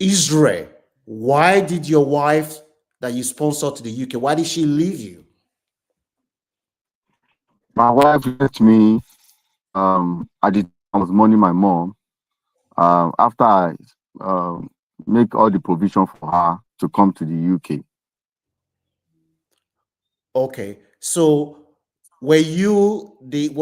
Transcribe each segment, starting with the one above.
Israel, why did your wife that you sponsored to the UK, why did she leave you? My wife left me at the time I was mourning my mom. After I make all the provision for her to come to the UK. Okay, so was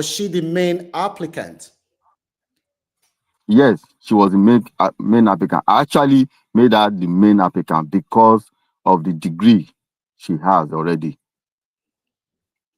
she the main applicant? Yes, she was the main applicant. I actually made her the main applicant because of the degree she has already.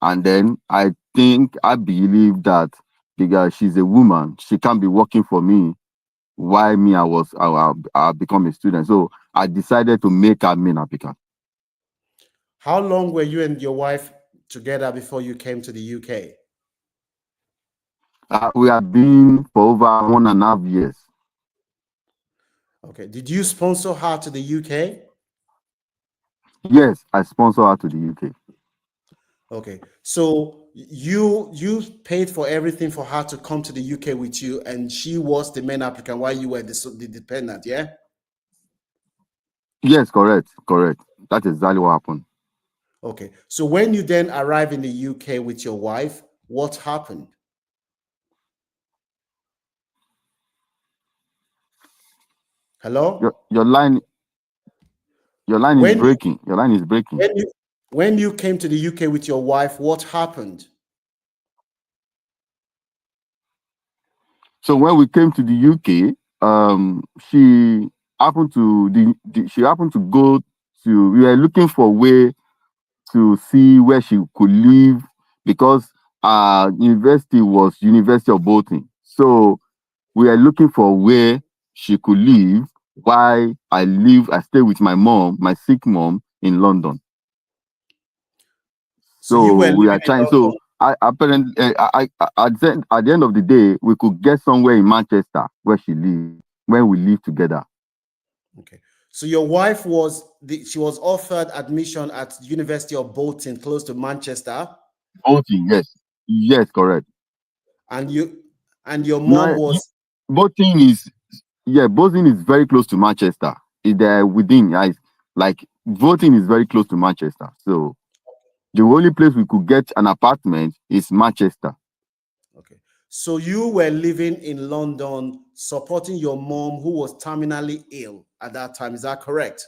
And then I believe that because she's a woman, she can't be working for me while I become a student. So I decided to make her main applicant. How long were you and your wife together before you came to the UK? We have been for over 1.5 years. Okay. Did you sponsor her to the UK? Yes, I sponsor her to the UK. Okay. So you paid for everything for her to come to the UK with you, and she was the main applicant while you were the dependent, yeah? Yes, correct. That is exactly what happened. Okay. So when you then arrive in the UK with your wife, what happened? Hello? Your line is breaking. Your line is breaking. When you came to the UK with your wife, what happened? So when we came to the UK, she happened to go to. We were looking for a way to see where she could live because our university was University of Bolton. So we are looking for where she could live while I stay with my mom, my sick mom in London. So you were we are living in trying. So London. at the end of the day, we could get somewhere in Manchester where she lived when we live together. Okay. So your wife she was offered admission at University of Bolton, close to Manchester. Bolton, yes, correct. And your mom was Bolton is very close to Manchester. They're within, like Bolton is very close to Manchester. So the only place we could get an apartment is Manchester. okay. So you were living in London supporting your mom who was terminally ill at that time. Is that correct?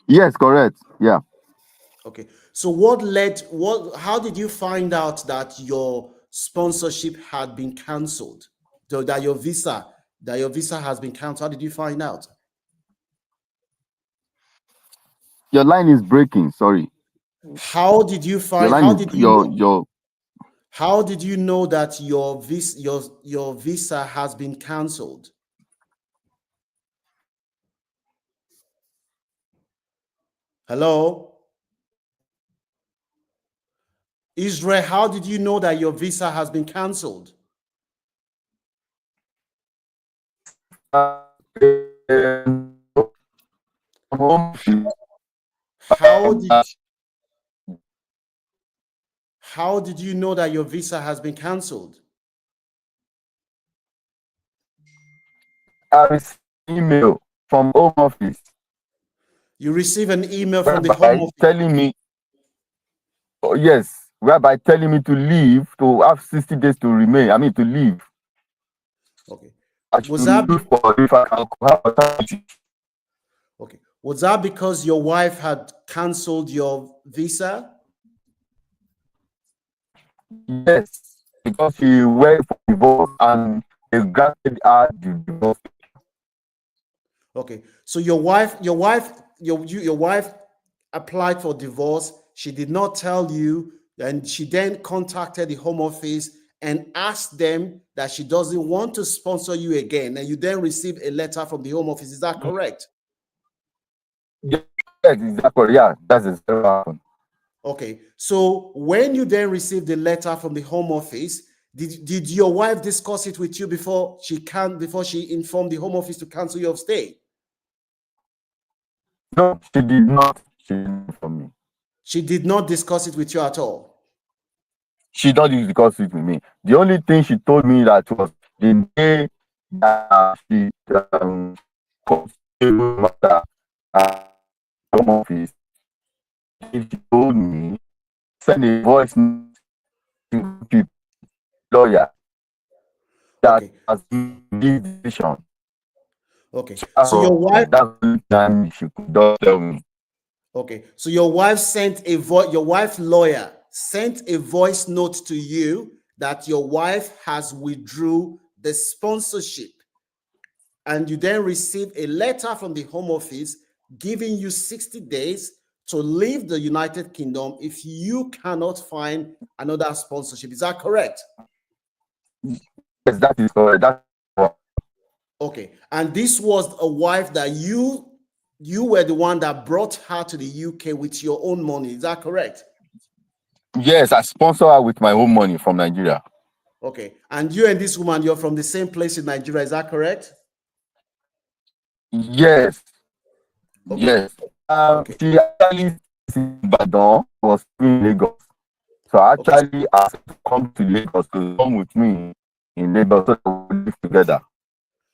Yes, correct. Yeah. Okay. So how did you find out that your sponsorship had been cancelled? So that your visa has been cancelled? How did you find out? Your line is breaking. Sorry. How did you find? How did you know? How did you know that your visa has been cancelled? Hello, Israel. How did you know that your visa has been cancelled? How did you know that your visa has been cancelled? I received an email from Home Office. You receive an email from the Home Office telling me, yes, whereby telling me to leave, to have 60 days to remain. I mean, to leave. Okay. Was that okay? Was that because your wife had cancelled your visa? Yes, because she went for divorce and they granted her the divorce. Okay, so your wife applied for divorce. She did not tell you, and she then contacted the Home Office and asked them that she doesn't want to sponsor you again. And you then received a letter from the Home Office. Is that correct? Yes, exactly. Yeah, that's exactly what happened. Okay, so when you then received the letter from the Home Office, did your wife discuss it with you before she informed the Home Office to cancel your stay? No, she did not. She didn't for me. She did not discuss it with you at all. She didn't discuss it with me. The only thing she told me that was the day that send a voice note to people, lawyer, that Okay. has made this decision. Okay. So your So wife, that's the only time she could just tell me. okay. So your wife sent a voice, your wife lawyer sent a voice note to you that your wife has withdrew the sponsorship. And you then receive a letter from the Home Office giving you 60 days to leave the United Kingdom if you cannot find another sponsorship. Is that correct? Yes, that is correct. That's what. Okay. And this was a wife that you were the one that brought her to the UK with your own money. Is that correct? Yes, I sponsor her with my own money from Nigeria. Okay. And you and this woman, you're from the same place in Nigeria. Is that correct? Yes, Okay. yes. Okay. She actually in Ibadan, was in Lagos. So I Okay. actually asked her to come to Lagos to come with me in Lagos so that we live together.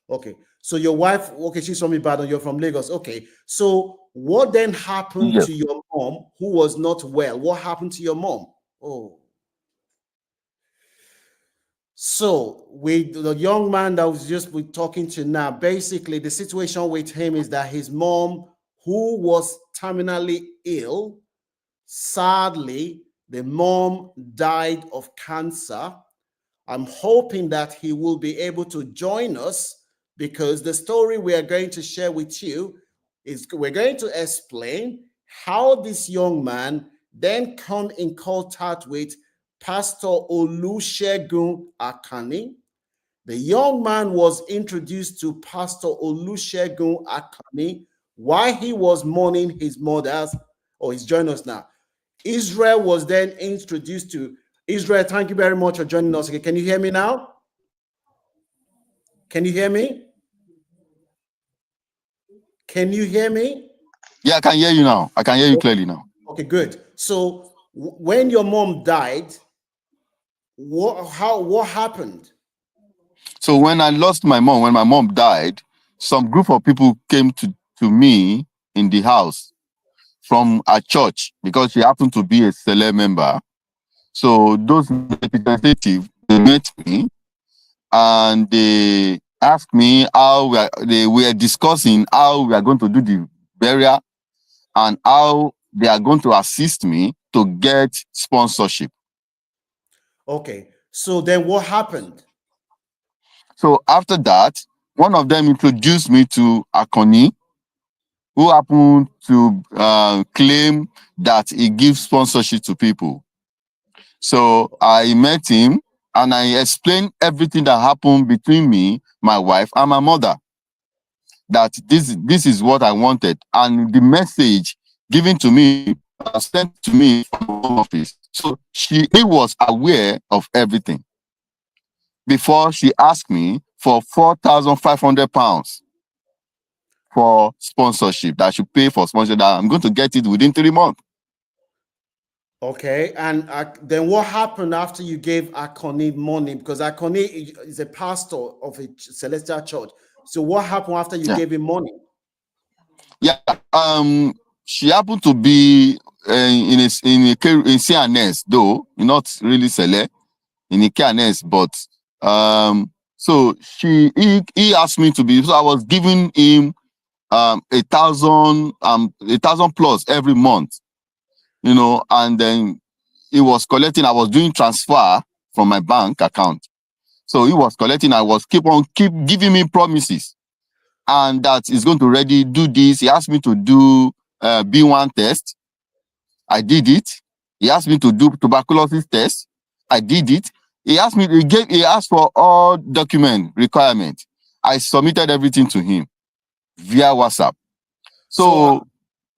Okay. So your wife, okay, she's from Ibadan, you're from Lagos. Okay. So what then happened Yes. to your mom who was not well? What happened to your mom? Oh. So with the young man that was just we talking to now, basically the situation with him is that his mom, who was terminally ill, sadly, the mom died of cancer. I'm hoping that he will be able to join us because the story we are going to share with you is we're going to explain how this young man then come in contact with Pastor Olusegun Akanni. The young man was introduced to Pastor Olusegun Akanni while he was mourning his mother's, or he's joining us now. Israel was then introduced to Israel. Thank you very much for joining us. Okay, can you hear me now? Can you hear me? Can you hear me? Yeah, I can hear you now. I can hear you clearly now. Okay, good. So when your mom died, what happened? So when I lost my mom, when my mom died, some group of people came to me in the house from a church because she happened to be a Sele member. So those representatives, they met me and they asked me how they were discussing how we are going to do the burial and how they are going to assist me to get sponsorship. Okay, so then what happened? So after that, one of them introduced me to Akanni, who happened to claim that he gives sponsorship to people. So I met him and I explained everything that happened between me, my wife, and my mother. That this is what I wanted, and the message given to me sent to me from the home office. So he was aware of everything before she asked me for £4,500 for sponsorship, that I should pay for sponsorship, that I'm going to get it within 3 months. Okay, and then what happened after you gave Akanni money? Because Akanni is a pastor of a celestial church. So what happened after you gave him money? Yeah, she happened to be in CNS, though not really Sele, in a KNS, but so he asked me to be, so I was giving him 1,000 plus every month, and then he was collecting. I was doing transfer from my bank account, so he was collecting. I was keep giving me promises, and that he's going to ready do this. He asked me to do B1 test. I did it. He asked me to do tuberculosis test. I did it. He asked me. He asked for all document requirements. I submitted everything to him via WhatsApp. So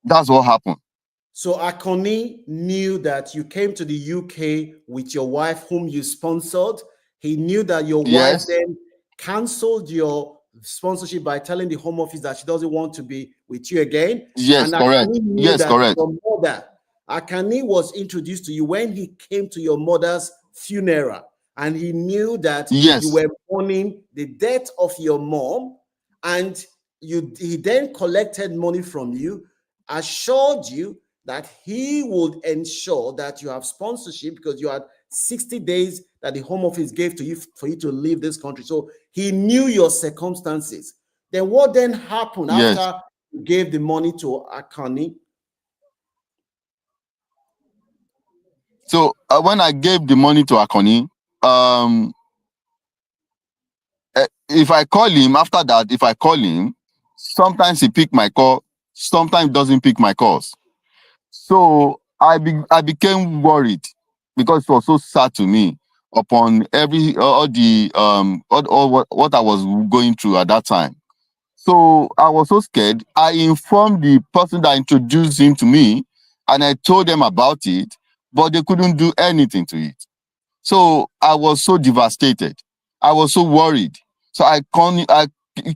that's what happened. So Akanni knew that you came to the UK with your wife, whom you sponsored. He knew that your wife then canceled your sponsorship by telling the Home Office that she doesn't want to be with you again. Yes, and correct. Akanni knew Yes, that correct. your mother, Akanni was introduced to you when he came to your mother's funeral, and he knew that you were mourning the death of your mom, and he then collected money from you, assured you that he would ensure that you have sponsorship because you had 60 days that the Home Office gave to you for you to leave this country. So he knew your circumstances. Then what then happened after you gave the money to Akanni? So when I gave the money to Akanni, if I call him after that, if I call him, sometimes he pick my call, sometimes doesn't pick my calls. So I became worried because it was so sad to me upon all what I was going through at that time. So I was so scared. I informed the person that introduced him to me, and I told them about it, but they couldn't do anything to it. So I was so devastated. I was so worried. So I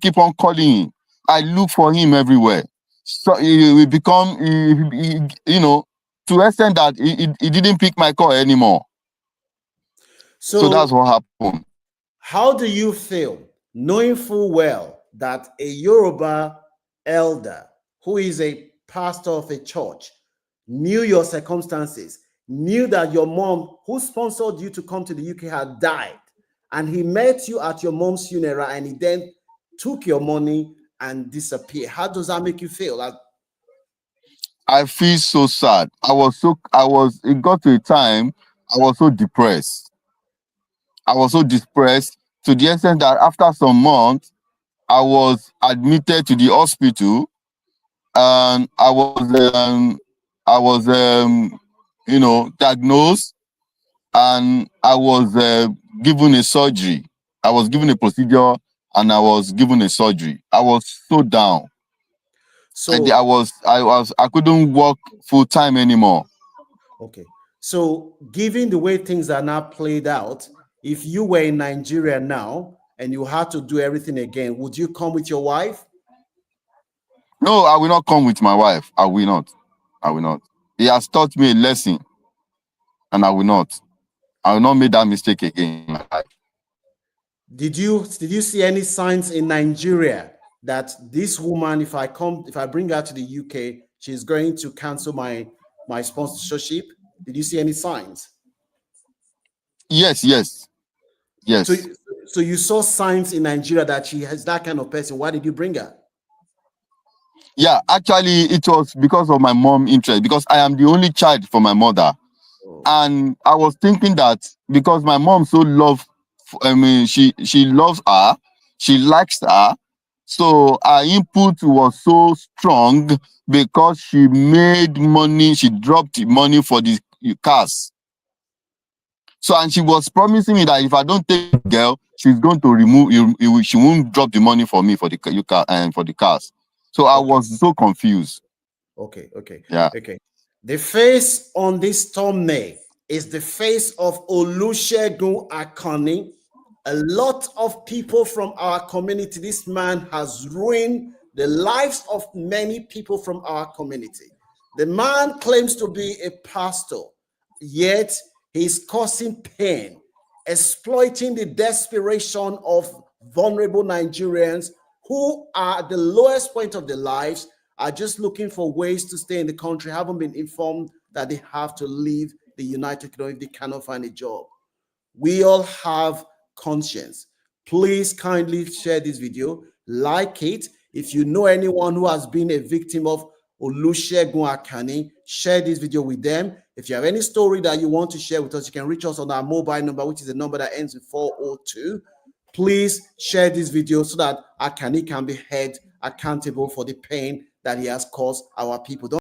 keep on calling him. I look for him everywhere. So we become, to the extent that he didn't pick my call anymore. So that's what happened. How do you feel knowing full well that a Yoruba elder who is a pastor of a church knew your circumstances, knew that your mom, who sponsored you to come to the UK, had died, and he met you at your mom's funeral and he then took your money and disappeared? How does that make you feel? I feel so sad. It got to a time I was so depressed. I was so depressed to the extent that after some months, I was admitted to the hospital, and I was diagnosed, and I was given a surgery. I was given a procedure, and I was given a surgery. I was so down. So I couldn't work full time anymore. Okay. So given the way things are now played out, if you were in Nigeria now and you had to do everything again, would you come with your wife? No, I will not come with my wife. I will not. I will not. He has taught me a lesson, and I will not. I will not make that mistake again in my life. Did you see any signs in Nigeria that this woman, if I bring her to the UK, she's going to cancel my sponsorship? Did you see any signs? Yes. So you saw signs in Nigeria that she has that kind of person. Why did you bring her? Yeah, actually, it was because of my mom's interest, because I am the only child for my mother. And I was thinking that because my mom she loves her, she likes her. So her input was so strong because she made money, she dropped the money for the cars. So, and she was promising me that if I don't take the girl, she's going to she won't drop the money for me for the car and for the cars. So I was so confused. Okay. Yeah. Okay. The face on this thumbnail is the face of Olusegun Akanni. A lot of people from our community. This man has ruined the lives of many people from our community. The man claims to be a pastor, yet he's causing pain, exploiting the desperation of vulnerable Nigerians who are at the lowest point of their lives, are just looking for ways to stay in the country, haven't been informed that they have to leave the United Kingdom if they cannot find a job. We all have conscience. Please kindly share this video, like it. If you know anyone who has been a victim of Olusegun Akanni, share this video with them. If you have any story that you want to share with us, you can reach us on our mobile number, which is the number that ends with 402. Please share this video so that Akanni can be held accountable for the pain that he has caused our people.